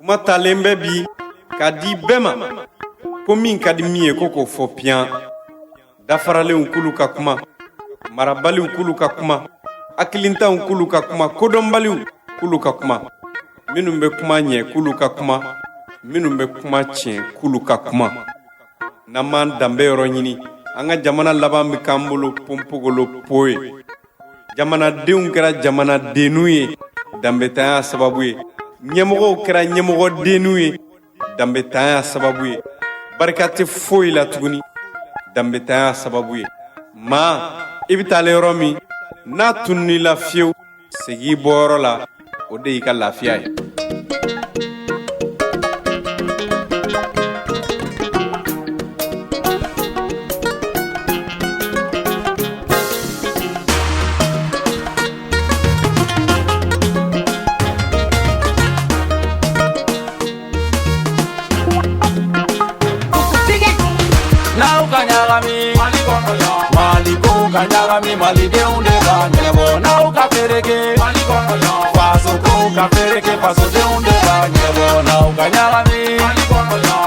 kuma talen bɛ bi k'a di bɛɛ ma ko min ka di min ye ko k'o fɔ piyan dafaralenw kulu ka kuma marabaliw kulu ka kuma hakilintanw kulu ka kuma kodɔnbaliw kulu ka kuma minnu bɛ kuma ɲɛ kulu ka kuma minnu bɛ kuma tiɲɛ kulu ka kuma n'an m'an danbe yɔrɔ ɲini an ka jamana laban bɛ k'an bolo ponpogolo po ye jamanadenw kɛra jamanadenninw ye danbetanya sababu ye ɲɛmɔgɔw kɛra ɲɛmɔgɔdenninw ye danbetanya sababu ye barika tɛ foyi la tuguni danbetanya sababu ye maa i bɛ taalen yɔrɔ min n'a tunun'i la fiyewu segin i bɔyɔrɔ la o de y'i ka lafiya ye. Kanyagami mali de unde ba nyebo na uka pereke faso ko ka pereke faso de unde ba nyebo na uka nyagami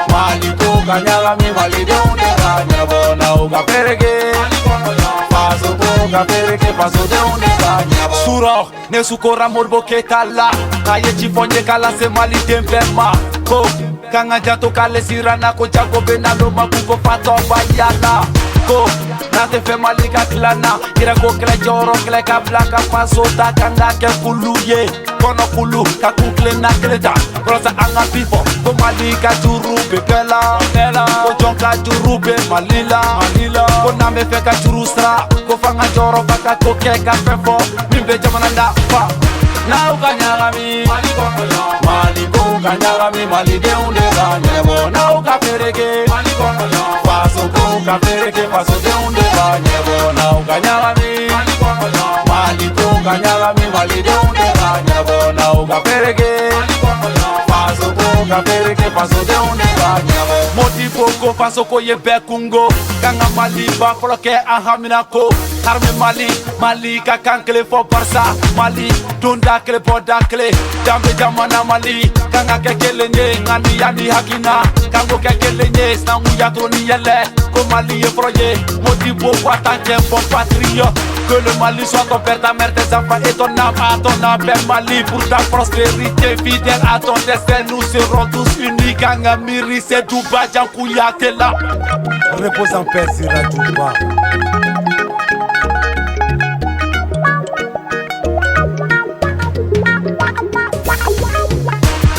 mali ko kanyagami mali de unde ba nyebo na uka pereke faso ko ka pereke faso de unde ba nyebo suro ne sukora morbo ke kala kaye chifonye kala se mali de mbema ko kanga jato kale sirana ko jago benalo makuko fato bayala ko na te fe malika klana kira ko kla joro kla ka blaka paso ta kanga ke kuluye kono kulu ka kukle na kleta rosa anga pipo ko malika turube kela ko jonka turube malila ko na me fe ka turustra ko fanga joro baka ko ke ka fefo mimbe jamana da fa na ukanyagami mali ko kanyagami mali de unde ba nyebo na ukapereke faso ko ukapereke faso de unde ba nyebo na ukanyagami mali ko kanyagami mali de unde ba nyebo na ukapereke faso ko ukapereke faso de unde ba nyebo motivo ko faso ko ye bekungo kanga mali ba foloke ahamina ko arme mali ka kankele fo barsa mali donda kele boda kele dambe jamana mali kanga kekele nye ngani yani hakina kango kekele nye sangu ya troni yele ko mali ye projet motivo kwa tanke bon patriote que le Mali soit ton père, ta mère, tes enfants et ton âme à ton appel Mali pour ta prospérité fidèle à ton destin nous serons tous unis Gangamiri c'est Douba Djankouya t'es là repose en paix Zira Douba.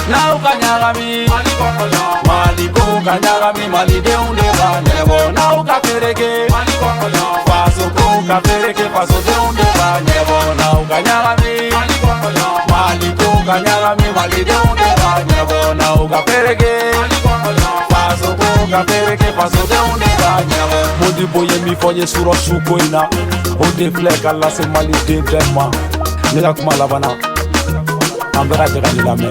Now kanyagami mali ko kanyagami mali de unde ba nyebo now kapereke faso ko kapereke faso de unde ba nyebo now kanyagami mali ko kanyagami mali de unde ba nyebo now kapereke faso ko kapereke faso de unde ba nyebo modi boye mi fonye suro shuko ina ode flek alla se mali de dema nila kuma labana ambera jaga ni la me.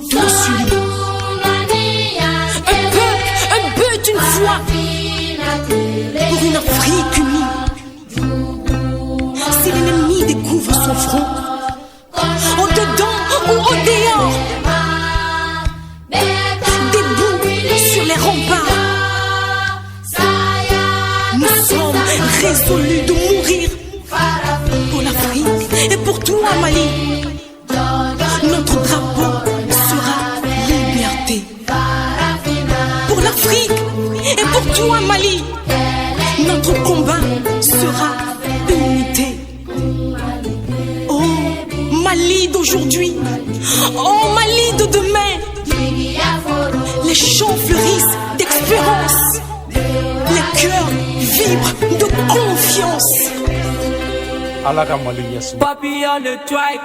Tous unis. Un but, une foi pour une Afrique unie. Si l'ennemi découvre son front, au dedans ou au dehors, debout sur les remparts, nous sommes résolus de mourir pour l'Afrique et pour toi Mali. Notre drapeau pour l'Afrique et pour toi Mali, notre combat sera unité. Oh Mali d'aujourd'hui, oh Mali de demain, les champs fleurissent d'espérance, les cœurs vibrent de confiance. Papillon le track.